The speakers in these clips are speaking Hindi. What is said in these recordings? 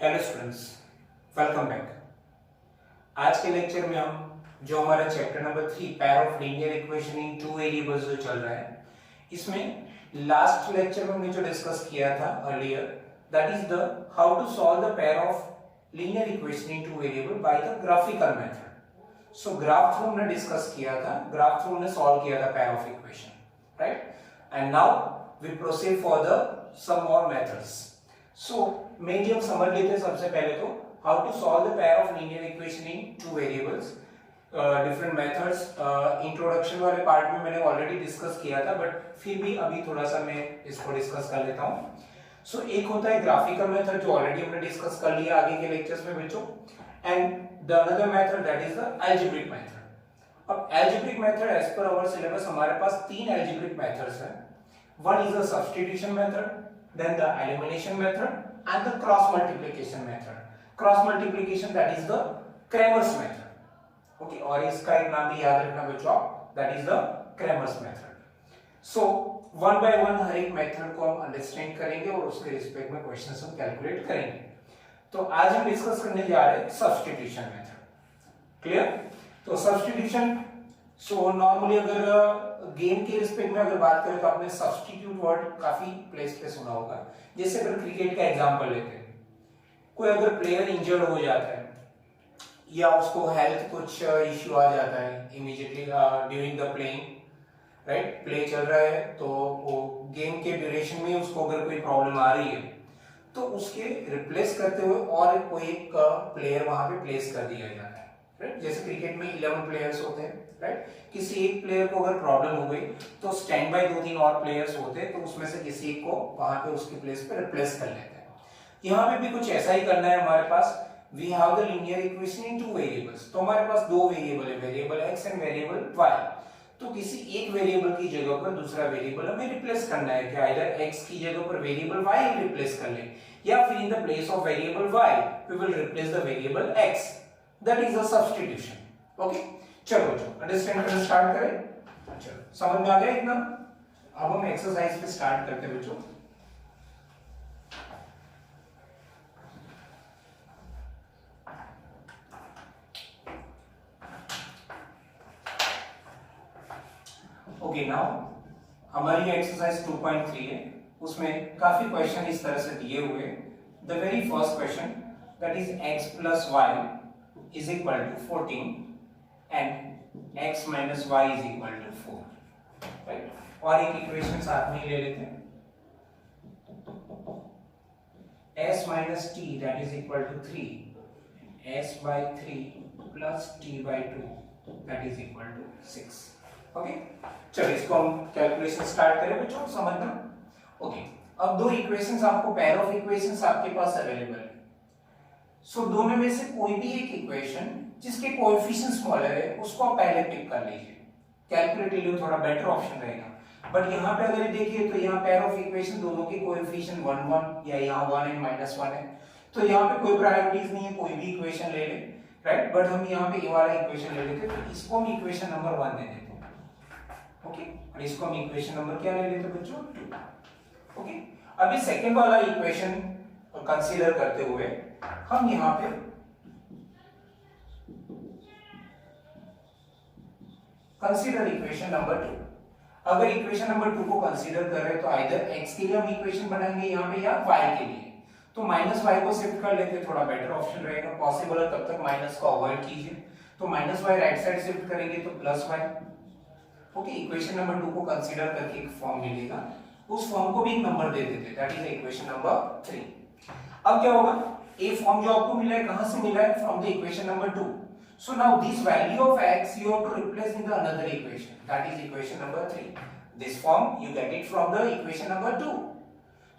Hello students, welcome back. आज के लेक्चर में हम जो हमारा chapter number 3 pair of linear equation in two variables जो चल रहा है, इसमें लास्ट लेक्चर में हमने जो डिस्कस किया था earlier, that is the how to solve the pair of linear equation in two variable by the graphical method. So graph through हमने डिस्कस किया था, ग्राफ थ्रू हमने सॉल्व किया था pair of equation, right? And now we proceed for the some more methods. So mainly हम समझ लेते हैं सबसे पहले तो how to solve the pair of linear equation in two variables, different methods. Introduction वाले पार्ट में मैंने ऑलरेडी डिस्कस किया था, बट फिर भी अभी थोड़ा सा मैं इसको डिस्कस कर लेता हूँ। सो एक होता है ग्राफिकल मेथड जो ऑलरेडी हमने डिस्कस कर लिया आगे के लेक्चर्स में बच्चों, and the another method that is the algebraic method. अब algebraic method as per our syllabus हमारे पास तीन अलजेब्रिक मेथड्स हैं। One is the substitution method, then the elimination method and the cross multiplication method. Cross multiplication that is the Cramer's method. Okay, और इसका एक नाम भी याद रखना बच्चों, that is the Cramer's method. So one by one हर एक मेथड को हम अंडरस्टैंड करेंगे और उसके रिस्पेक्ट में क्वेश्चंस हम कैलकुलेट करेंगे। तो आज हम डिस्कस करने जा रहे हैं सब्स्टिट्यूशन मेथड। क्लियर? तो सब्स्टिट्यूशन, सो नॉर्मली अगर गेम के रिस्पेक्ट में अगर बात करें तो आपने सब्स्टिट्यूट वर्ड काफी प्लेस पे सुना होगा। जैसे अगर क्रिकेट का एग्जांपल लेते हैं, कोई अगर प्लेयर इंजर्ड हो जाता है या उसको हेल्थ कुछ इश्यू आ जाता है immediately during the playing, right? Play चल रहा है तो वो गेम के ड्यूरेशन में उसको अगर कोई प्रॉब्लम आ रही है तो उसके रिप्लेस करते हुए और कोई एक प्लेयर वहां पे प्लेस कर दिया जाता है, राइट? जैसे क्रिकेट में 11 प्लेयर्स होते हैं, राइट? किसी एक प्लेयर को अगर प्रॉब्लम हो गई तो स्टैंड बाय दो तीन और प्लेयर्स होते हैं, तो उसमें से किसी एक को वहां पे उसकी प्लेस पे रिप्लेस कर लेते हैं। यहाँ पे भी कुछ ऐसा ही करना है हमारे पास। We have the linear equation in two variables, तो हमारे पास दो वेरिएबल है, variable x and variable y। तो किसी एक वेरिएबल की जगह पर दूसरा वेरिएबल हमें रिप्लेस करना है कि आइदर x की जगह पर वेरिएबल y रिप्लेस कर ले, या फिर in the place of variable y we will replace the variable x। That is the substitution. Okay, चलो अंडरस्टैंड करना स्टार्ट करें। चलो, समझ में आ गया इतना? अब हम एक्सरसाइज पे स्टार्ट करते हैं बच्चों। ओके, नाउ हमारी एक्सरसाइज 2.3 है, उसमें काफी क्वेश्चन इस तरह से दिए हुए। The very first question that is x plus y is equal to 14 and x minus y is equal to 4, right? और एक इक्वेशन साथ में ही ले लेते हैं, s minus t that is equal to 3, s by 3 plus t by 2 that is equal to 6। Okay, चलो इसको हम कैलकुलेशन स्टार्ट करें बच्चों, समझना। ओके, अब दो इक्वेशंस आपको, पेयर ऑफ इक्वेशंस आपके पास अवेलेबल है। सो दोनों में से कोई भी एक इक्वेशन जिसके कोएफिशिएंट स्मॉलर है उसको आप पहले पिक कर लीजिए। कैलकुलेट के लिए थोड़ा बेटर ऑप्शन रहेगा। बट यहाँ पे अगर देखिए तो यहाँ पेयर ऑफ इक्वेशन दोनों के कोएफिशिएंट 1 1 या यहाँ 1 एंड -1 है, तो यहाँ पे कोई प्रायोरिटीज नहीं है, कोई भी इक्वेशन ले ले, राइट? बट हम यहाँ पे ये वाला इक्वेशन ले लेते हैं, तो इसको हम इक्वेशन नंबर 1 दे देते हैं। ओके, और इसको हम इक्वेशन नंबर क्या ले लेते हैं बच्चों? 2। ओके, अभी सेकंड वाला इक्वेशन कंसीडर करते हुए हम यहाँ पे कंसीडर इक्वेशन नंबर 2। अगर इक्वेशन नंबर 2 को कंसीडर कर रहे हैं तो आइदर x के लिए हम इक्वेशन बनाएंगे यहाँ पे या y के लिए। तो माइनस y को शिफ्ट कर लेते, थोड़ा बेटर ऑप्शन रहेगा। पॉसिबल है तब तक माइनस को अवॉइड कीजिए, तो minus y right side shift करेंगे तो plus y। Okay, equation number 2 को कंसीडर करके एक फॉर्म मिलेगा, उस फॉर्म को भी एक नंबर दे देते, दैट इज इक्वेशन नंबर 3। अब क्या होगा, ए फॉर्म जो आपको मिला है कहां से मिला है? From the equation number 2। So now this value of x you have to replace in the another equation, that is equation number 3. This form you get it from the equation number 2.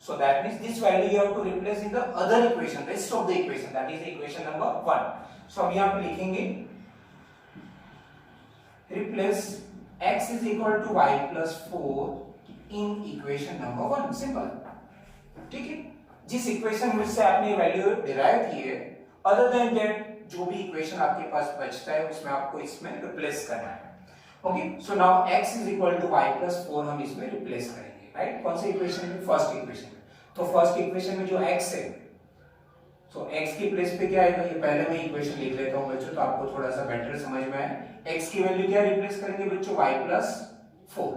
So that means this value you have to replace in the other equation, rest of the equation, that is equation number 1. So अब यहाँ पे लिखेंगे replace x is equal to y plus 4 in equation number 1. Simple, ठीक है? जिस इक्वेशन में से आपने वैल्यू डिराइव की है, अदर देन दैट जो भी इक्वेशन आपके पास बचता है उसमें आपको इसमें रिप्लेस करना है। Okay, so now x is equal to y plus 4 हम इसमें रिप्लेस करेंगे, राइट? कौन सी इक्वेशन में? फर्स्ट इक्वेशन में। तो फर्स्ट इक्वेशन में जो x है तो x की प्लेस पे क्या आएगा, ये पहले मैं इक्वेशन लिख लेता हूं बच्चों तो आपको थोड़ा सा बेटर समझ में आए। x की वैल्यू क्या रिप्लेस करेंगे बच्चों, y प्लस 4,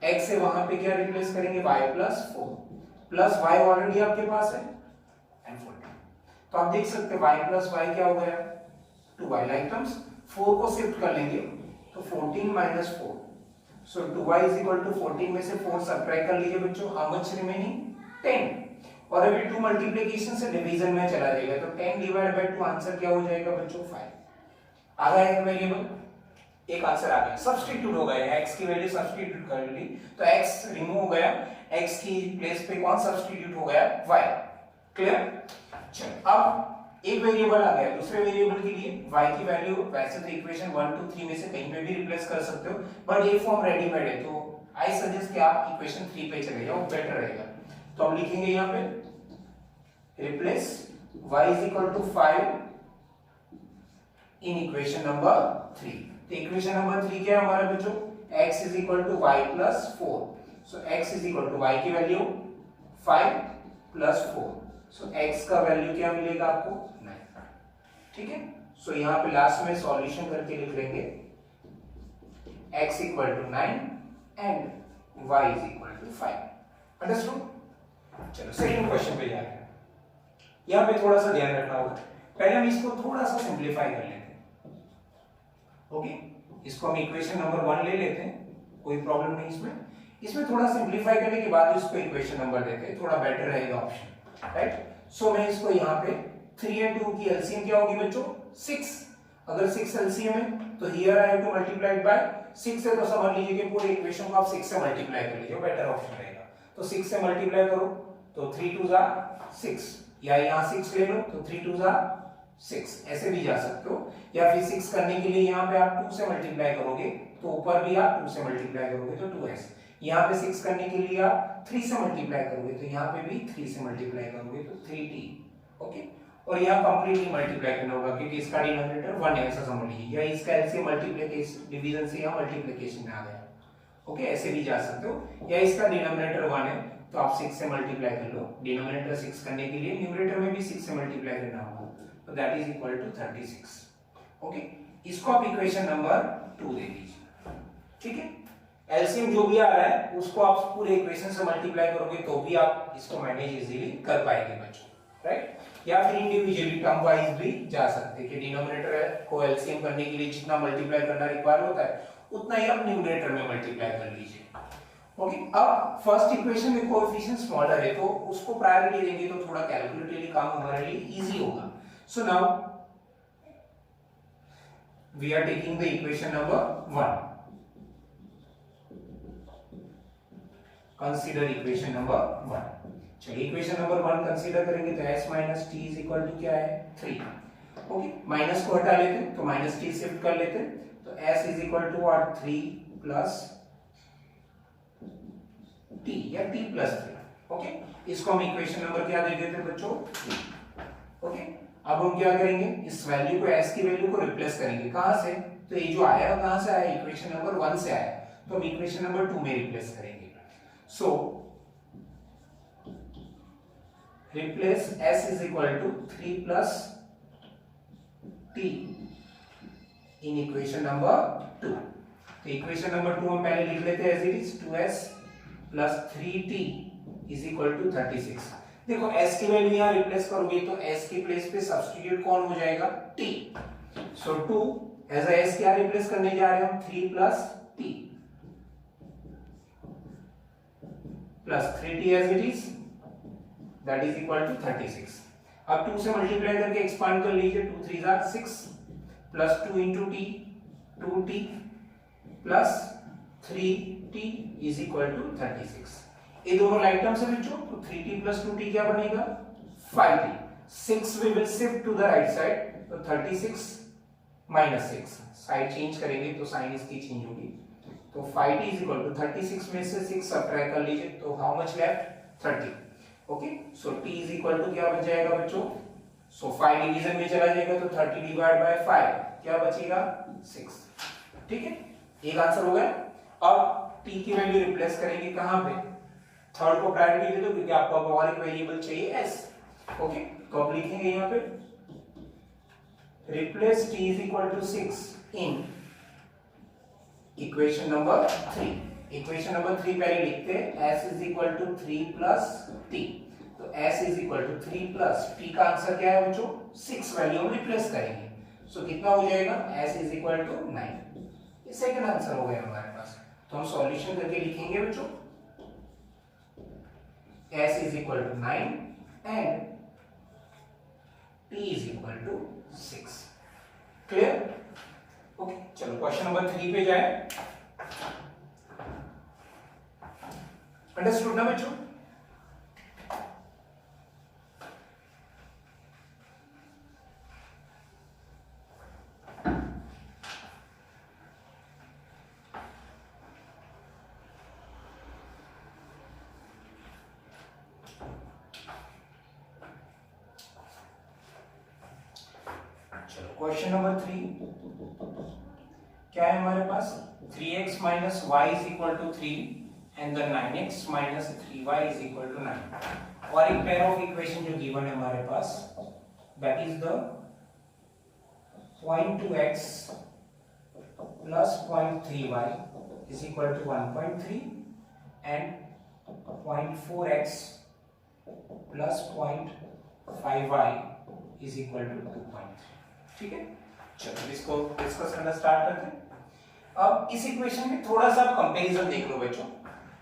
x से वहां पे क्या रिप्लेस करेंगे, y plus 4 plus y already आपके पास है and 14। तो आप देख सकते हैं y प्लस y क्या हो गया, 2y, लाइक टर्म्स 4 को शिफ्ट कर लेंगे तो 14 minus 4, so 2y is equal to 14 में से 4 सब्ट्रैक्ट कर लीजिए बच्चों, हाउ मच रिमेनिंग 10, और अभी 2 मल्टीप्लिकेशन से डिवीजन में चला जाएगा तो 10 डिवाइड बाय 2 आंसर क्या हो जाएगा बच्चों 5। आ गया एक वेरिएबल, एक आंसर आ गया, सब्स्टिट्यूट हो गया, x की वैल्यू सब्स्टिट्यूट कर ली तो x रिमूव हो गया, x की प्लेस पे कौन सब्स्टिट्यूट हो गया, y। क्लियर। चलो अब एक वेरिएबल आ गया, दूसरे वेरिएबल के लिए y की वैल्यू वैसे तो इक्वेशन 1 2 3 में से कहीं पे भी रिप्लेस कर सकते हो, बट ये फॉर्म रेडीमेड है तो आई सजेस्ट कि आप इक्वेशन 3 पे चले जाओ, बेटर रहेगा। तो हम लिखेंगे यहां पे replace y is equal to 5 in equation number 3। तो इक्वेशन नंबर 3 क्या है हमारा बच्चों, x is equal to y plus 4, so x is equal to y की वैल्यू 5 प्लस 4, सो x का वैल्यू क्या मिलेगा आपको 9। ठीक है, सो यहां पे लास्ट में सॉल्यूशन करके लिख लेंगे x equal to 9 and y is equal to 5। Understood. चलो सेकंड क्वेश्चन पे जाते हैं, यहां पे थोड़ा सा ध्यान रखना होगा, पहले हम इसको थोड़ा सा सिंपलीफाई कर लेते हैं। ओके, इसको हम इक्वेशन नंबर 1 ले लेते हैं, कोई प्रॉब्लम नहीं इसमें, इसमें थोड़ा सिंपलीफाई करने के बाद इसको इक्वेशन नंबर देते हैं, थोड़ा बेटर रहेगा ऑप्शन, राइट। सो मैं इसको यहाँ पे 3 एंड 2 की एलसीएम क्या होगी बच्चों 6, अगर 6 एलसीएम है तो here I have to multiply by 6 है, तो समझ लीजिए कि पूरे इक्वेशन को आप 6 से मल्टीप्लाई कर लीजिए, बेटर ऑप्शन रहेगा। तो 6 से मल्टीप्लाई करो तो 3 2 जा 6, या यहाँ 6 ले लो तो 3 2 जा 6, ऐसे भी जा सकते हो, या फिर 6 करने के लिए यहाँ पे आप 2 से मल्टीप्लाई करोगे तो ऊपर भी आप 2 से मल्टीप्लाई करोगे तो 2s, यहाँ पे 6 करने के लिए आप 3 से मल्टीप्लाई करोगे तो यहाँ पे भी 3 से मल्टीप्लाई करोगे तो 3t। ओके, और यहाँ कंप्लीटली मल्टीप्लाई करना होगा क्योंकि इसका डिनोमिनेटर 1 है, ऐसा समझ लीजिए, या इसका एलसीएम मल्टीप्लिकेशन डिवीजन से यहाँ मल्टीप्लिकेशन में आ गया। ओके, ऐसे भी जा सकते हो, या इसका डिनोमिनेटर 1 है तो आप 6 से मल्टीप्लाई कर लो, डिनोमिनेटर 6 करने के लिए न्यूमरेटर में भी 6 से मल्टीप्लाई करना होगा, तो that is equal to 36। Okay, इसको आप इक्वेशन नंबर 2 दे दीजिए। ठीक है, एलसीएम जो भी आ रहा है उसको आप पूरे इक्वेशन से मल्टीप्लाई करोगे तो भी आप इसको मैनेज इजीली कर पाएंगे बच्चों, राइट। या फिर इंडिविजुअली टर्म वाइज भी जा सकते हैं कि डिनोमिनेटर को एलसीएम करने के लिए जितना मल्टीप्लाई करना रिक्वायर होता है उतना ही आप न्यूमरेटर में मल्टीप्लाई कर लीजिए। ओके, अब फर्स्ट इक्वेशन में कोएफिशिएंट स्मॉलर है तो उसको प्रायोरिटी देंगे तो थोड़ा कैलकुलेटिवली काम हमारे लिए इजी होगा। So now we are taking the equation number 1, consider equation number 1। चलिए इक्वेशन नंबर 1 कंसीडर करेंगे तो s minus t is equal to क्या है 3। ओके, माइनस को हटा लेते हैं तो माइनस टी शिफ्ट कर लेते हैं तो s इज इक्वल टू और 3 प्लस t या t प्लस 3। ओके, इसको हम इक्वेशन नंबर क्या दे देते हैं बच्चों 3। ओके, अब हम क्या करेंगे, इस वैल्यू को s की वैल्यू को रिप्लेस करेंगे, कहां से, तो ये जो आया कहां से आया, इक्वेशन नंबर 1 से आया, तो हम इक्वेशन नंबर 2 में रिप्लेस करेंगे। So replace s is equal to 3 plus t in equation number 2। तो इक्वेशन नंबर 2 हम पहले लिख लेते हैं as it is 2s plus 3t is equal to 36। देखो s की वैल्यू यहाँ रिप्लेस करोगे तो s की प्लेस पे सब्स्टिट्यूट कौन हो जाएगा t। So 2 as a s क्या रिप्लेस करने जा रहे हैं हम 3 plus t plus 3t as it is, that is equal to 36। अब 2 से मल्टीप्लाई करके एक्सपांड कर लीजिए, 2 3 are 6 plus 2 into t 2t plus 3t is equal to 36। ये दोनों लाइक टर्म्स है बच्चों, तो 3t plus 2t क्या बनेगा 5t। 6 we will shift to the right side, तो 36 minus 6 साइड चेंज करेंगे तो साइन इसकी चेंज होगी, तो 5t is equal to 36 में से 6 सब्ट्रैक्ट कर लीजिए तो how much left 30। Okay, so t is equal to क्या बच जाएगा बच्चों, सो 5 डिवीजन में चला जाएगा तो 30 डिवाइड बाय 5 क्या बचेगा 6। ठीक है, एक आंसर हो गया। अब t की वैल्यू रिप्लेस करेंगे कहां पे, थर्ड को प्रायोरिटी दे दो क्योंकि आपको अब और एक वेरिएबल चाहिए s। ओके, तो अब लिखेंगे यहाँ पे replace t is equal to 6 in equation number 3। Equation number 3 पहले लिखते हैं, s is equal to 3 plus t। तो s is equal to 3 plus t का आंसर क्या है बच्चों? 6 वैल्यू में रिप्लेस करेंगे। सो कितना हो जाएगा? s is equal to 9। ये सेकंड आंसर हो गया हमारे पास। तो हम सॉल्यूशन करके लिखेंगे बच्चों s is equal to 9 and t is equal to 6। Clear? Okay, चलो क्वेश्चन नंबर 3 पे जाए। अंडरस्टूड ना बच्चों? क्वेश्चन नंबर 3 क्या है हमारे पास? 3x minus y is equal to 3 and the 9x minus 3y is equal to 9। और एक पेयर ऑफ इक्वेशन जो गिवन है हमारे पास, that is the 0.2x plus 0.3y is equal to 1.3 and 0.4x plus 0.5y is equal to 2.3। ठीक है, चलो इसको डिस्कस करना स्टार्ट करते हैं। अब इस इक्वेशन में थोड़ा सा कंपैरिजन देख लो बच्चों।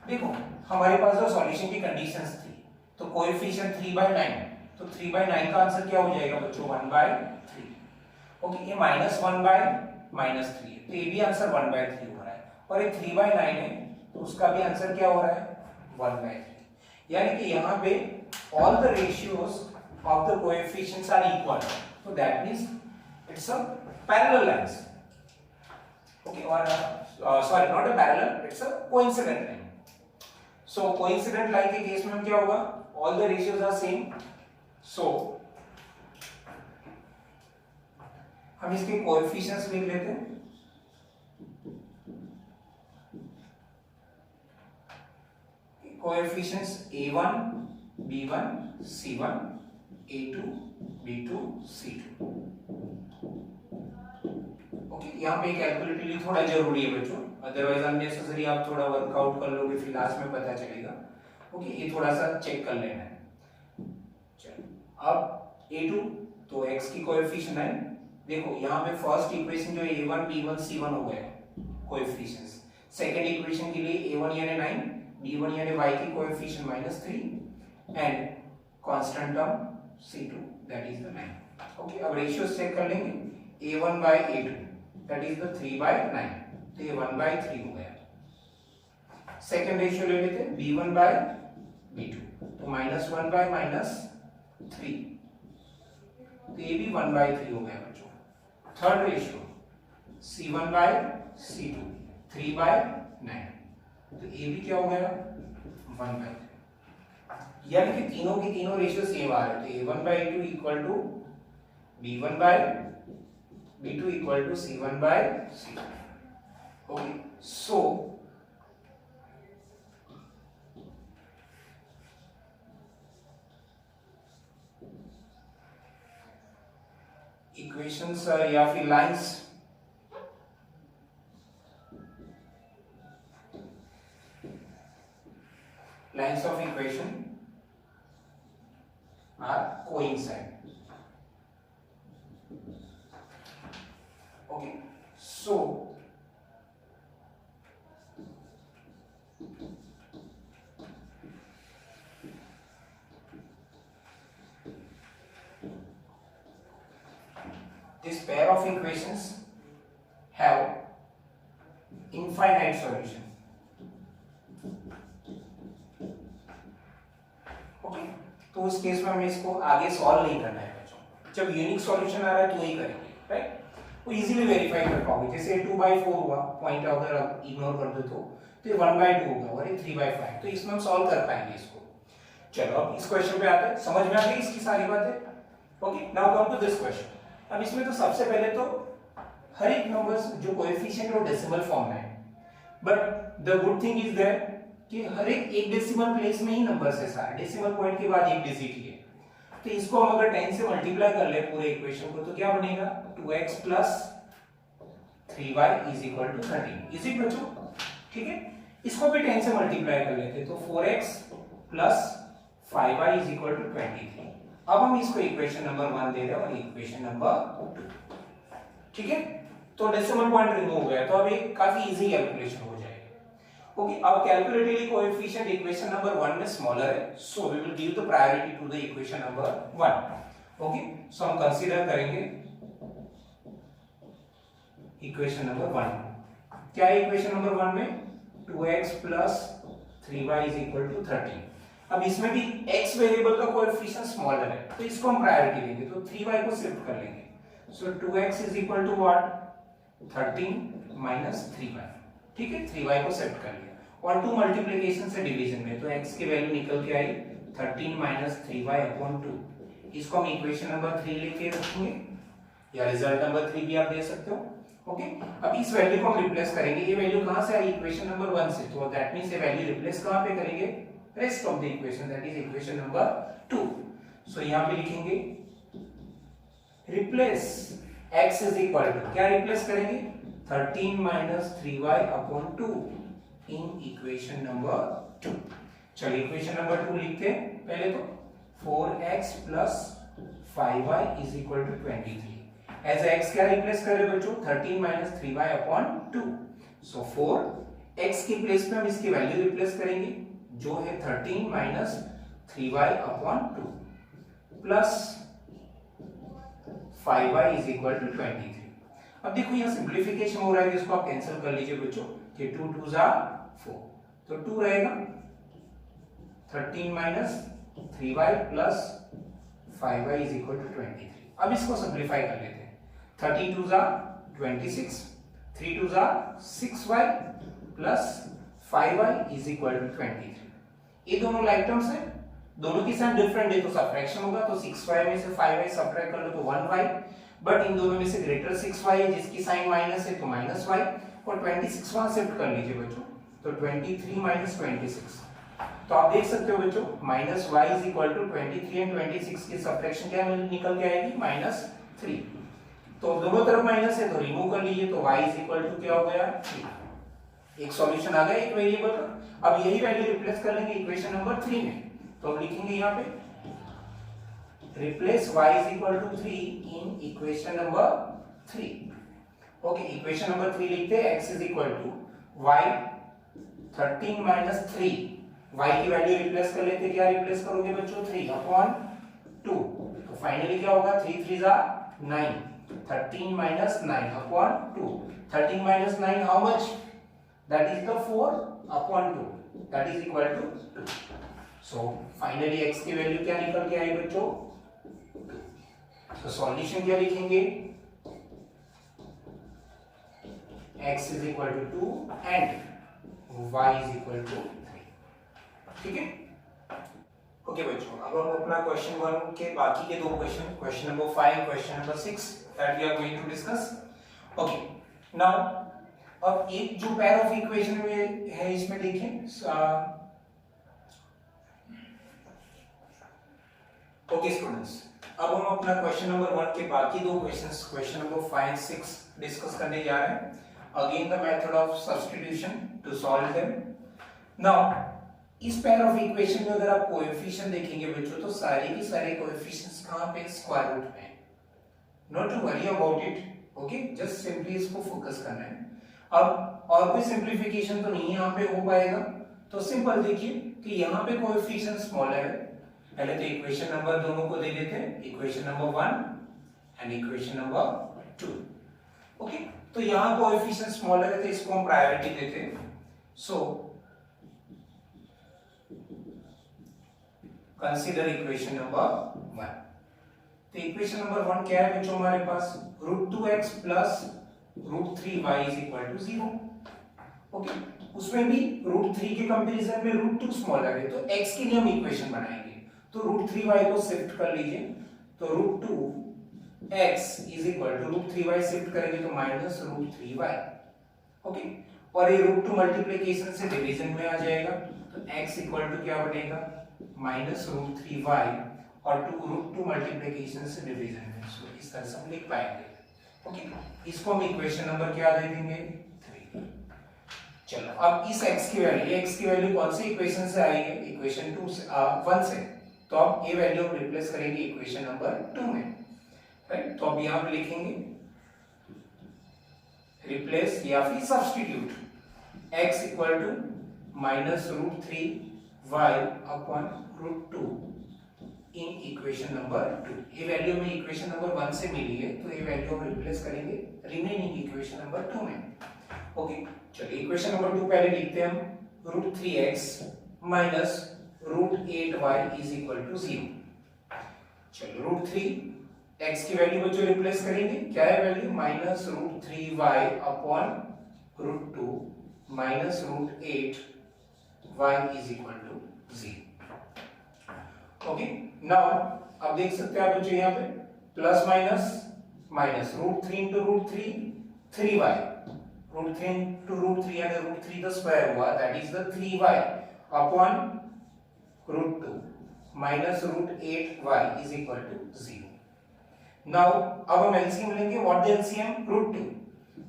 देखो हमारे पास जो सॉल्यूशन की कंडीशंस थी, तो कोएफिशिएंट 3/9, तो 3/9 का आंसर क्या हो जाएगा बच्चों? 1/3। ओके, ये -1/-3 है, तो ये भी आंसर 1/3 हो रहा है। और ये 3/9 है, तो उसका भी आंसर क्या हो रहा है? 1/3। यानी कि यहाँ पे all the ratios of the coefficients are equal, तो that means it's a parallel lines। okay, or sorry, not a parallel, it's a coincident line। so coincident line के केस में क्या होगा? all the ratios are same। so हम इसके कोएफिशिएंट्स लिख लेते हैं। Coefficients a1 b1 c1 a2 b2 c2। Okay, यहाँ पे कैलकुलेटिवली थोड़ा जरूरी है बच्चों, अदरवाइज अननेसेसरी आप थोड़ा वर्कआउट कर लोगे फिर लास्ट में पता चलेगा। ओके, ये थोड़ा सा चेक कर लेना है। चलो अब a2 तो x की कोएफिशिएंट है। देखो यहाँ पे फर्स्ट इक्वेशन जो a1 b1 c1 हो गया कोएफिशिएंट्स। सेकंड इक्वेशन के लिए a1 यानी 9, b1 यानी y की coefficient -3 and constant term c2 that is the 9। Okay, अब रेशियोस चेक कर लेंगे। a1 by a2 that is the 3/9, तो ये 1/3 हो गया। सेकंड रेशियो ले लेते हैं b1 by b2, तो -1 by -3, तो ये भी 1/3 हो गया बच्चों। Third ratio c1 by c2 3/9, तो ये भी क्या हो गया? 1/3। यानी कि तीनों की तीनों रेशियो सेम आ रहे थे। a1 by a2 equal to b1 by b2 equal to c1 by c2। okay, so equations या फिर lines of equation are coincide। okay, so this pair of equations have infinite solution। okay, तो उस केस में हमें इसको आगे सॉल्व नहीं करना है बच्चों। जब यूनिक सॉल्यूशन आ रहा है तो ही करेंगे, राइट? वो इजीली वेरीफाई कर पाओगे। जैसे 2/4 हुआ, पॉइंट अगर आप इग्नोर कर दो तो ये 1/2 होगा और ये 3/5, तो इसमें हम सॉल्व कर पाएंगे इसको। चलो अब इस क्वेश्चन पे आते हैं। समझ में आ गई इसकी सारी बातें? Okay, now come to this question. अब इसमें तो सबसे पहले तो हर एक नंबर्स जो कोएफिशिएंट है वो डेसिमल फॉर्म में है, but the good thing is that कि हर एक डेसिमल प्लेस में ही नंबर्स है सारे। डेसिमल पॉइंट के बाद एक डिजिट ही है। तो इसको हम अगर 10 से मल्टीप्लाई कर ले पूरे इक्वेशन को तो क्या बनेगा 2x plus 3y is equal to 13। Easy बच्चों, ठीक है। इसको भी 10 से मल्टीप्लाई कर लेते तो 4x plus 5y is equal to 23। अब हम इसको इक्वेशन नंबर 1 दे रहे हैं और इक्वेशन नंबर 2, ठीक है। तो डेसिमल पॉइंट रिमूव हो गया तो अब ये काफी इजी कैलकुलेशन हो जाएगी। ओके, अब कैलकुलेटेडली कोएफिशिएंट इक्वेशन नंबर 1 में स्मॉलर है, so we will give the priority to the equation number 1। Okay, so हम कंसीडर करेंगे इक्वेशन नंबर 1। क्या है इक्वेशन नंबर 1 में 2x plus 3y is equal to 13। अब इसमें भी x वेरिएबल का कोएफिशिएंट स्मॉलर है तो इसको हम प्रायोरिटी देंगे तो 3y को शिफ्ट कर लेंगे। So 2x is equal to what 13 minus 3y, ठीक है। 3y को शिफ्ट कर लिया और 2 मल्टीप्लिकेशन से डिवीजन में तो x की वैल्यू निकल के आई 13 माइनस 3y अपॉन 2। इसको हम इक्वेशन नंबर 3 लेके रखेंगे या रिजल्ट नंबर 3 भी आप दे सकते हो। ओके, अब इस वैल्यू को हम रिप्लेस करेंगे। ये वैल्यू कहां से आई इक्वेशन नंबर 1 से, तो दैट मींस ये वैल्यू रिप्लेस कहां पे करेंगे rest of the equation that is equation number 2। So यहां पे लिखेंगे replace x is equal to क्या रिप्लेस करेंगे 13 minus 3y upon 2 in equation number 2। चलिए इक्वेशन नंबर 2 लिखते हैं पहले तो 4x plus 5y is equal to 23। As x क्या रिप्लेस कर रहे बच्चों 13 माइनस 3y अपॉन 2। सो 4x की प्लेस में हम इसकी वैल्यू रिप्लेस करेंगे जो है 13 minus 3y upon 2 plus 5y is equal to 23। अब देखो यहाँ सिंप्लीफिकेशन हो रहा है, इसको आप कैंसिल कर लीजिए बच्चों कि 2 2 जा 4 तो 2 रहेगा 13 minus 3y plus 5y is equal to 23। अब इसको सिंप्लीफाई कर लेते हैं 30 2 जा 26, 3 2 जा 6y plus 5y is equal to 23। ये दोनों लाइक टर्म्स हैं, दोनों की साइन डिफरेंट है तो सबट्रैक्शन होगा तो 6y में से 5y सब्ट्रैक्ट कर लो तो 1y, बट इन दोनों में से ग्रेटर 6y है जिसकी साइन माइनस है तो माइनस y और 26 वहां शिफ्ट कर लीजिए बच्चों तो 23 माइनस 26। तो आप देख सकते हो बच्चों minus y is equal to 23 and 26 की सब्ट्रैक्शन क्या निकल के आएगी -3। तो दोनों तरफ माइनस है तो रिमूव कर लीजिए तो y इज इक्वल टू क्या हो गया 3। एक सॉल्यूशन आ गया एक वेरिएबल का। अब यही वैल्यू रिप्लेस कर लेंगे इक्वेशन नंबर 3 में तो हम लिखेंगे यहाँ पे replace y is equal to 3 in equation number 3। Okay, equation number 3 लिखते हैं x is equal to y 13 minus 3 y की वैल्यू रिप्लेस कर लेते, क्या रिप्लेस करोगे बच्चों 3 अपॉन 2 तो फाइनली क्या होगा 3 3 जा 9, 13 minus 9 upon 2। 13 minus 9 how much that is the 4 upon 2 that is equal to 2। so finally x की वैल्यू क्या निकल के आई बच्चों 2। so सॉल्यूशन क्या लिखेंगे x is equal to 2 and y is equal to 3। ठीक है, ओके बच्चों। अब हम अपना क्वेश्चन 1 के बाकी के दो question number 5 question number 6 that we are going to discuss. Okay, now अब एक जो पेयर ऑफ इक्वेशन में है इसमें देखिए ओके स्टूडेंट्स, अब हम अपना क्वेश्चन नंबर 1 के बाकी दो क्वेश्चंस क्वेश्चन नंबर 5 6 डिस्कस करने जा रहे हैं। Again the method of substitution to solve them. Now इस पेयर ऑफ इक्वेशन में अगर आप कोएफिशिएंट देखेंगे बच्चों तो सारे के सारे कोएफिशिएंट्स कहां पे स्क्वायर रूट में। Not to worry about it, okay, just simply इसको फोकस करना है। अब और कोई सिंप्लीफिकेशन तो नहीं यहाँ पे हो पाएगा तो सिंपल देखिए कि यहाँ पे कोएफिशिएंट स्मॉलर है। पहले तो इक्वेशन नंबर दोनों को दे देते हैं, equation number 1 and equation number 2। Okay, तो यहाँ कोएफिशिएंट स्मॉलर है तो इसको हम प्रायोरिटी देते हैं। सो कंसीडर इक्वेशन नंबर 1। तो इक्वेशन नंबर 1 क्या है बच्चों हमारे पास √2x plus √3y is equal to 0। Okay, उसमें भी √3 के कंपैरिजन में √2 स्मॉलर है तो x के लिए हम इक्वेशन बनाएंगे तो √3y को शिफ्ट कर लीजिए तो √2x is equal to √3y shift करेंगे तो माइनस √3y। ओके, और ये √2 मल्टीप्लिकेशन से डिवीजन में आ जाएगा तो x इक्वल टू क्या बनेगा माइनस √3y और √2 मल्टीप्लिकेशन से डिवीजन में, सो इस तरह से हम लिख पाएंगे। ओके, इसको हम इक्वेशन नंबर क्या दे देंगे 3। चलो अब इस x की वैल्यू कौन सी इक्वेशन से आई है, इक्वेशन 2 से 1 से, तो अब ये वैल्यू हम रिप्लेस करेंगे इक्वेशन नंबर 2 में, राइट। तो अब यहां पे लिखेंगे रिप्लेस या फिर substitute x equal to -√3y upon √2 in equation number 2। ये वैल्यू हमें इक्वेशन नंबर 1 से मिली है, तो ये वैल्यू हम रिप्लेस करेंगे रिमेनिंग इक्वेशन नंबर 2 में। ओके, चलिए इक्वेशन नंबर 2 पहले लिखते हैं हम, √3x minus √8y is equal to 0। चलो √3x की वैल्यू बच्चों रिप्लेस करेंगे, क्या है value, -√3y upon √2 minus √8y is equal to 0। Okay, now अब देख सकते हैं आप बच्चों यहाँ पे plus minus minus √3 into √3 3y, √3 into √3 यानी √3 द स्क्वायर हुआ, that is the 3y upon √2 minus √8y is equal to 0। Now अब हम एलसीएम लेंगे, व्हाट द एलसीएम, √2,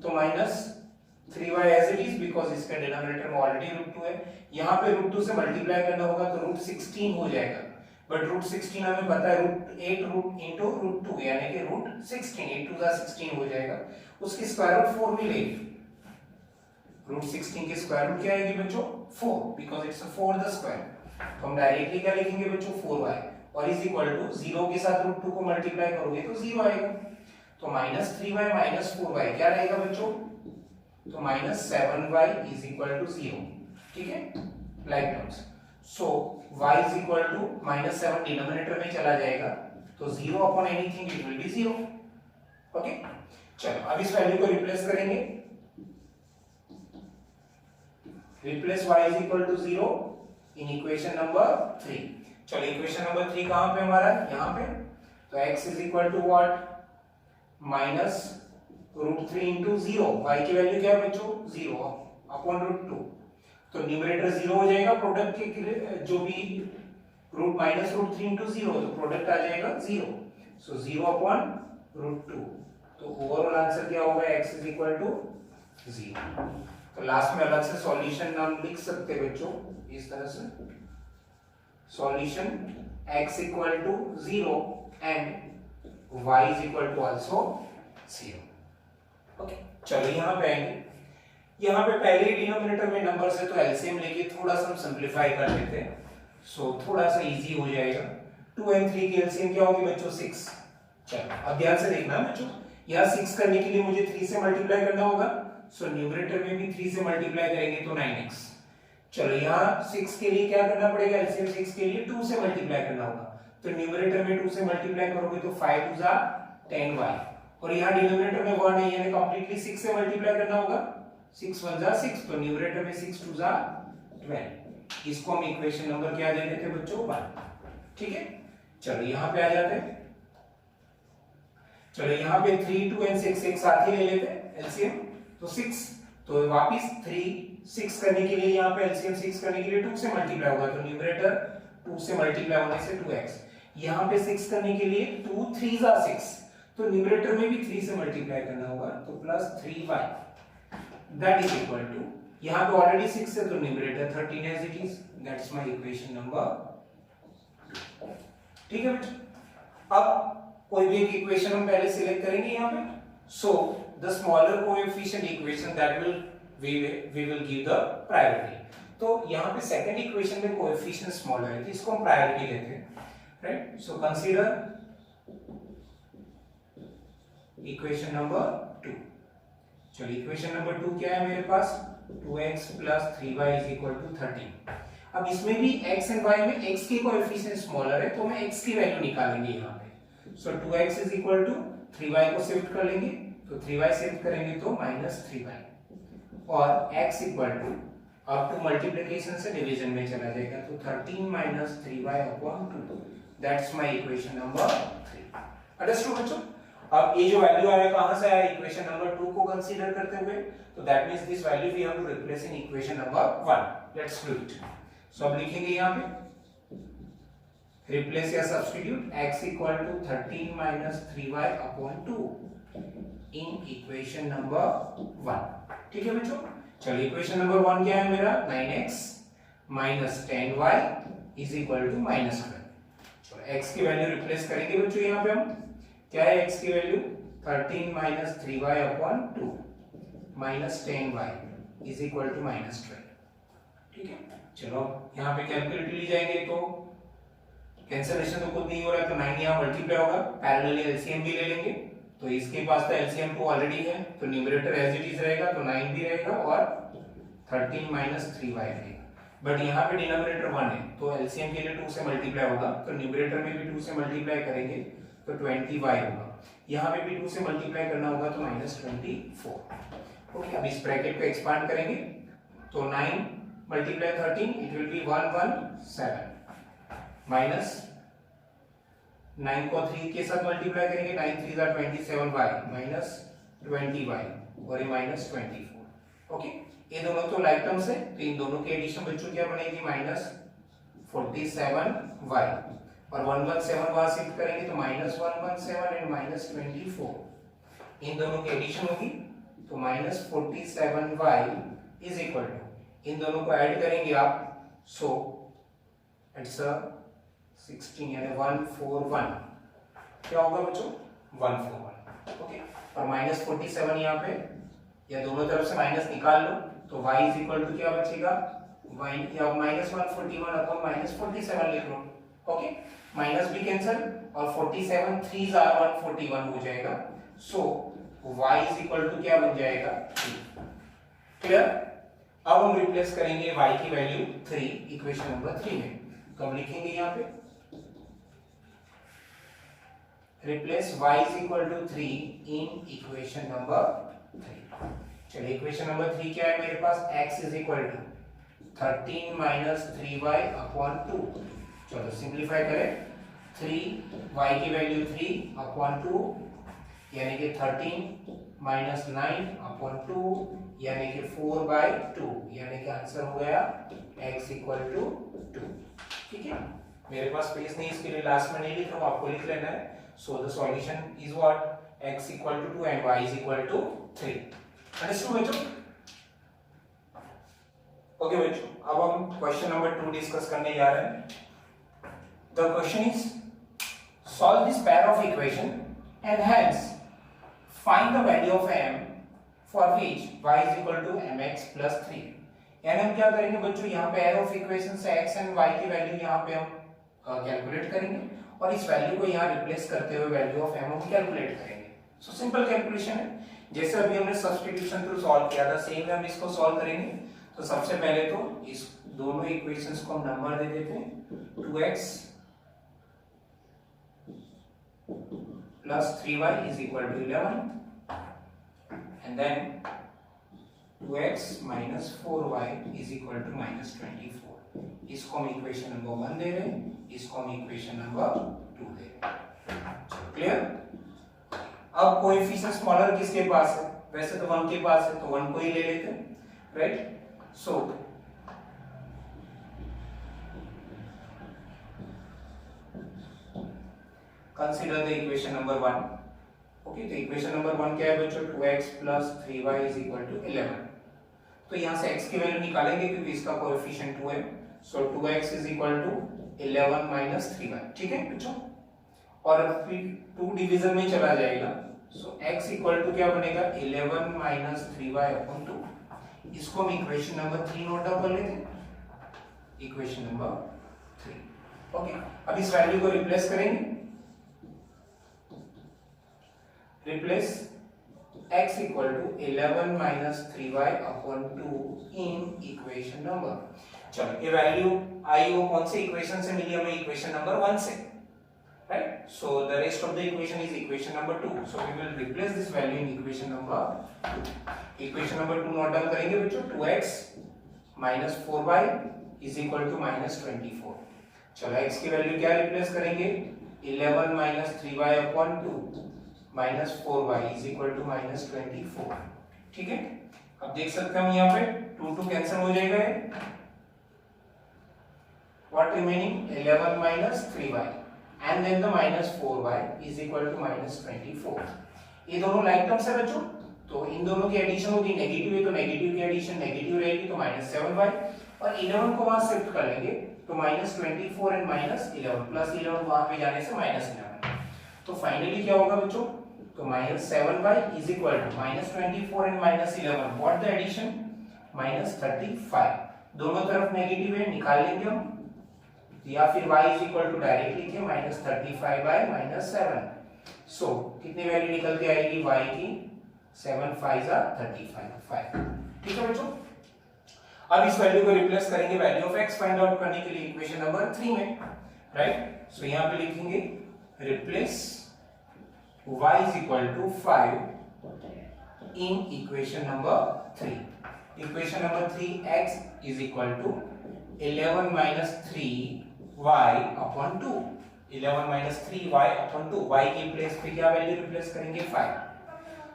तो minus 3y as it is because इसका डिनोमिनेटर में ऑलरेडी √2 है, यहां पे √2 से मल्टीप्लाई करना होगा तो √16 हो जाएगा, बट √16 हमें पता है √8 रूट इनटू √2 यानी कि √16, 8 टू द 16 हो जाएगा, उसकी स्क्वायर रूट 4 भी लेंगे, √16 की स्क्वायर रूट क्या आएगी बच्चों 4, बिकॉज़ इट्स 4 द स्क्वायर, तो हम डायरेक्टली क्या लिखेंगे बच्चों 4y और इज इक्वल टू 0 के साथ √2 को मल्टीप्लाई करोगे तो 0 आएगा, तो -3y माइनस 4y क्या रहेगा बच्चों, तो -7y इज इक्वल टू 0, ठीक है, like terms. So y is equal to -7 denominator में चला जाएगा, तो 0 upon anything it will be 0। Okay, चलो अब इस वैल्यू को रिप्लेस करेंगे, replace y is equal to 0 in equation number 3। चलो इक्वेशन नंबर 3 कहां पे हमारा, यहां पे, तो x is equal to what, minus √3 into 0, y की वैल्यू क्या है बच्चों 0 अपॉन √2, तो न्यूमरेटर 0 हो जाएगा, प्रोडक्ट के जो भी माइनस √3 इंटू 0, तो प्रोडक्ट आ जाएगा 0, सो 0 अपॉन √2, तो ओवरऑल आंसर क्या होगा, x इज इक्वल टू 0। तो लास्ट में अलग से सॉल्यूशन नाम लिख सकते हैं बच्चों इस तरह से, solution x equal to 0 and y is equal to also 0। Okay, चलो यहां पे आएंगे, यहां पे पहले ही डिनोमिनेटर में नंबर है तो एलसीएम लेके थोड़ा सा हम सिंपलीफाई कर लेते हैं, सो थोड़ा सा इजी हो जाएगा। 2 एंड 3 की एलसीएम क्या होगी बच्चों 6। चलो अब ध्यान से देखना बच्चों, यहां 6 करने के लिए मुझे 3 से मल्टीप्लाई करना होगा, सो न्यूमरेटर में भी 3 से मल्टीप्लाई करेंगे तो 9x। चलो यहाँ 6 के लिए क्या करना पड़ेगा, एलसीएम 6 के लिए 2 से मल्टीप्लाई करना होगा, तो न्यूमरेटर में 2 से मल्टीप्लाई करोगे तो 5 2 जा 10y, और यहाँ डिनोमिनेटर में 1 है यानी कंप्लीटली 6 से मल्टीप्लाई करना होगा, 6 1 जा 6, तो न्यूमरेटर में 6 2 जा 12। इसको हम इक्वेशन नंबर क्या दे देते हैं बच्चों 1, ठीक है। चलो यहाँ पे आ जाते हैं, चलो यहाँ पे 3 2 एंड 6 एक साथ ही ले लेते हैं एलसीएम, तो 6, तो वापिस 3 6 करने के लिए यहाँ पे एलसीएम 6 करने के लिए 2 से मल्टीप्लाई होगा, तो न्यूमरेटर 2 से मल्टीप्लाई होने से 2x, यहाँ पे 6 करने के लिए 2 3 जा 6, तो न्यूमरेटर में भी 3 से मल्टीप्लाई करना होगा, तो plus 3y that is equal to, यहाँ पे ऑलरेडी 6 है तो numerator 13 as it is, that's my equation number 2, ठीक है बेटा। अब कोई भी एक इक्वेशन हम पहले सिलेक्ट करेंगे यहाँ पे, so the smaller coefficient equation that will we will give the priority, तो यहाँ पे सेकंड इक्वेशन में कोएफिशिएंट स्मॉलर है तो इसको हम प्रायोरिटी देते हैं, राइट। सो कंसीडर इक्वेशन नंबर 2। चलिए इक्वेशन नंबर 2 क्या है मेरे पास, 2x plus 3y is equal to 13। अब इसमें भी x एंड y में x के कोएफिशिएंट स्मॉलर है तो मैं x की वैल्यू निकालेंगे यहाँ पे, सो 2x is equal to 3y को शिफ्ट कर लेंगे, तो 3y शिफ्ट करेंगे तो -3y, और x इक्वल टू अब टू मल्टीप्लिकेशन से डिवीजन में चला जाएगा, तो 13 - 3y upon 2, that's my equation number 3। Understood बच्चों। अब ये जो वैल्यू आया कहां से आया, इक्वेशन नंबर 2 को कंसीडर करते हुए, तो that means this value we have to replace in equation number 1। Let's do it. So अब लिखेंगे यहां पे रिप्लेस या substitute x equal to 13 minus 3y upon 2 in equation number 1। ठीक है बच्चों, चलिए इक्वेशन नंबर 1 क्या है मेरा, 9x minus 10y is equal to minus 12। चलो x की वैल्यू रिप्लेस करेंगे बच्चों, यहाँ पे हम क्या है x की value 13 minus 3y upon 2 minus 10y is equal to minus 12। ठीक है, चलो यहाँ पे कैलकुलेटर ले जाएंगे तो कैंसिलेशन तो खुद नहीं हो रहा है, तो 9 यहाँ मल्टीप्लाई होगा, पैरेलली एलसीएम भी ले लेंगे। तो इसके पास तो एलसीएम 2 ऑलरेडी है, तो न्यूमरेटर एज इट इज रहेगा, तो 9 भी रहेगा और 13 माइनस 3y रहेगा। बट यहाँ पे डिनोमिनेटर 1 है, तो एलसीएम के लिए 2 से मल्टीप्लाई होगा, तो न्यूमरेटर में भी 2 से मल्टीप्लाई करेंगे तो 20y होगा। यहाँ पे भी 2 से मल्टीप्लाई करना होगा तो माइनस 24। ओके, अब इस ब्रैकेट को एक्सपांड करेंगे तो 9 multiply 13 it will B 117 minus 9 को 3 के साथ मल्टीप्लाई करेंगे, 9 3 जा 27y माइनस 20y और ये माइनस 24। ओके, ये दोनों तो लाइक टर्म्स है, तो इन दोनों के एडिशन बच्चों क्या बनेगी, माइनस 47y और 117 वहां शिफ्ट करेंगे तो माइनस 117 एंड माइनस 24। इन दोनों की एडिशन होगी तो minus 47y is equal to, इन दोनों को ऐड करेंगे आप, सो इट्स 16 यानी 141। क्या होगा बच्चों, 141। ओके, और माइनस 47 यहाँ पे, या दोनों तरफ से माइनस निकाल लो तो y इज इक्वल टू क्या बचेगा, y या माइनस 141 अपॉन माइनस 47 लिख लो। ओके, माइनस भी कैंसिल और 47 3 जा 141 हो जाएगा, सो y इज इक्वल टू क्या बन जाएगा, 3। क्लियर। अब हम रिप्लेस करेंगे y की वैल्यू 3 इक्वेशन नंबर 3 में, तो हम लिखेंगे यहाँ पे replace y is equal to 3 in equation number 3। चलिए इक्वेशन नंबर 3 क्या है मेरे पास, x is equal to 13 minus 3y upon 2। चलो सिंप्लीफाई करें, 3 y की वैल्यू 3 अपॉन 2 यानी कि 13 माइनस 9 अपॉन 2 यानी कि 4/2, यानी कि आंसर हो गया x इक्वल टू 2। ठीक है, मेरे पास स्पेस नहीं, इसके लिए लास्ट में नहीं लिख रहा हूं, आपको लिख लेना है। So the solution is what, x equal to 2 and y is equal to 3। Understood बच्चों? Okay बच्चों, अब हम क्वेश्चन नंबर 2 डिस्कस करने जा रहे हैं। The question is solve this pair of equation and hence find the value of m for which y is equal to mx plus 3। यानी हम क्या करेंगे बच्चों, यहाँ पे pair of equation से x and y की वैल्यू यहाँ पे हम कैलकुलेट करेंगे और इस वैल्यू को यहाँ रिप्लेस करते हुए वैल्यू ऑफ m हम कैलकुलेट करेंगे। सो सिंपल कैलकुलेशन है, जैसे अभी हमने सब्स्टिट्यूशन थ्रू सॉल्व किया था, सेम हम इसको सॉल्व करेंगे। तो सबसे पहले तो इस दोनों इक्वेशंस को हम नंबर दे देते हैं, 2x plus 3y is equal to 11 and then 2x minus 4y is equal to minus 24। इसको हम इक्वेशन नंबर 1 दे रहे हैं, इसको हम इक्वेशन नंबर 2 दे रहे हैं। क्लियर। अब कोएफिशिएंट स्मॉलर किसके पास है, वैसे तो 1 के पास है, तो 1 को ही ले लेते हैं, right. So consider the equation number 1। Okay, तो इक्वेशन नंबर 1 क्या है बच्चों, 2x plus 3y is equal to 11। तो यहाँ से x की वैल्यू निकालेंगे क्योंकि इसका कोएफिशिएंट 2 है, सो 2x is equal to 11 minus 3y। ठीक है बच्चों, और फिर 2 डिवीजन में चला जाएगा, सो x इक्वल टू क्या बनेगा, 11 minus 3y upon 2। इसको हम इक्वेशन नंबर 3 नोट डाउन कर लेते हैं, इक्वेशन नंबर 3। ओके, अब इस वैल्यू को रिप्लेस करेंगे, replace x equal to 11 minus 3y upon 2 in equation number. चलो ये वैल्यू आई वो कौन से इक्वेशन से मिली हमें, इक्वेशन नंबर 1 से, right. So the rest of the equation is equation number 2, so we will replace this value in equation number 2। Equation number 2 note down करेंगे बच्चों, 2x minus 4y is equal to minus 24। चलो x की वैल्यू क्या रिप्लेस करेंगे, 11 minus 3y upon 2 minus 4y is equal to minus 24। ठीक है, अब देख सकते हैं हम यहाँ पे 2 2 कैंसिल हो जाएगा, what remaining 11 minus 3y and then the minus 4y is equal to minus 24. ये दोनों लाइक टर्म्स है बच्चों, तो इन दोनों की एडिशन होगी नेगेटिव है तो नेगेटिव की एडिशन नेगेटिव रहेगी, तो माइनस 7y और 11 को वहां शिफ्ट कर लेंगे तो माइनस 24 एंड माइनस 11 प्लस 11 वहां पे जाने से माइनस 11, तो फाइनली क्या होगा बच्चों, तो minus 7y is equal to minus 24 and minus 11 what the addition minus 35, दोनों तरफ नेगेटिव है निकाल लेंगे हम, या फिर y is equal to direct लिखिए माइनस 35 बाय माइनस 7, सो कितनी वैल्यू निकल के आएगी y की 7 5 35, ठीक है बच्चों। अब इस वैल्यू को रिप्लेस करेंगे value of x find out करने के लिए इक्वेशन नंबर 3 में, राइट। सो यहां पे लिखेंगे replace y is equal to 5 in equation number 3. Equation number 3 x is equal to 11 minus 3y upon 2. 11 minus 3y upon 2. y की प्लेस पे क्या वैल्यू रिप्लेस करेंगे 5.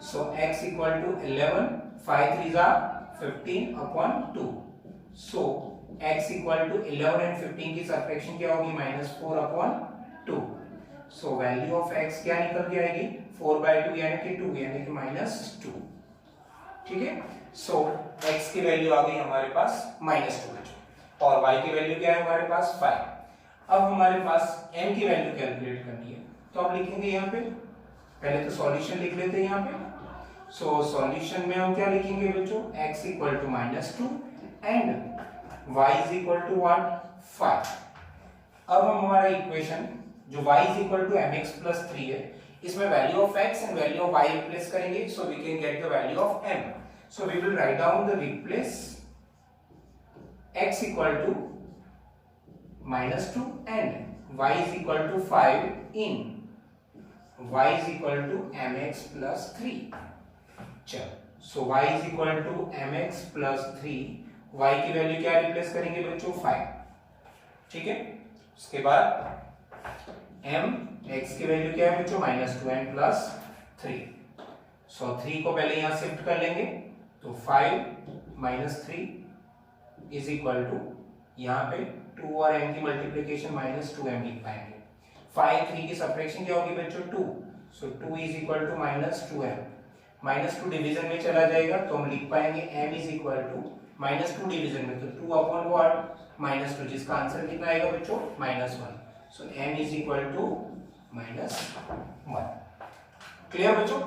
So x equal to 11, 5 3s are 15 upon 2. So x equal to 11 and 15 की सबट्रैक्शन क्या होगी minus 4 upon 2. So value of x क्या निकल के आएगी 4/2 यानी कि 2 यानी कि -2, ठीक है। सो x की वैल्यू आ गई हमारे पास -2 और y की वैल्यू क्या है हमारे पास 5। अब हमारे पास m की वैल्यू कैलकुलेट करनी है, तो अब लिखेंगे यहाँ पे, पहले तो सॉल्यूशन लिख लेते हैं यहाँ पे। सो सॉल्यूशन में हम क्या लिखेंगे बच्चों, x equal to -2 and y is equal to what 5। अब हम हमारा इक्वेशन जो y is equal to mx plus 3 है, इसमें value of x and value of y replace करेंगे, so we can get the value of m। So we will write down the replace x equal to -2 and y is equal to 5 in y is equal to mx plus 3। चलो, सो y is equal to mx plus 3, y की वैल्यू क्या रिप्लेस करेंगे बच्चों 5, ठीक है। उसके बाद m x की वैल्यू क्या है बच्चों -2n प्लस 3, सो 3 को पहले यहां शिफ्ट कर लेंगे तो 5 minus 3 इज इक्वल टू यहां पे 2 और m की मल्टीप्लिकेशन -2m लिख पाएंगे। 5 3 की सबट्रैक्शन क्या होगी बच्चों 2, so 2 is equal to -2m, -2 division में चला जाएगा तो हम लिख पाएंगे m is equal to -2 division में तो 2 अपॉन व्हाट -2, जिसका आंसर कितना आएगा बच्चों -1, so m is equal to -1। Clear बच्चों।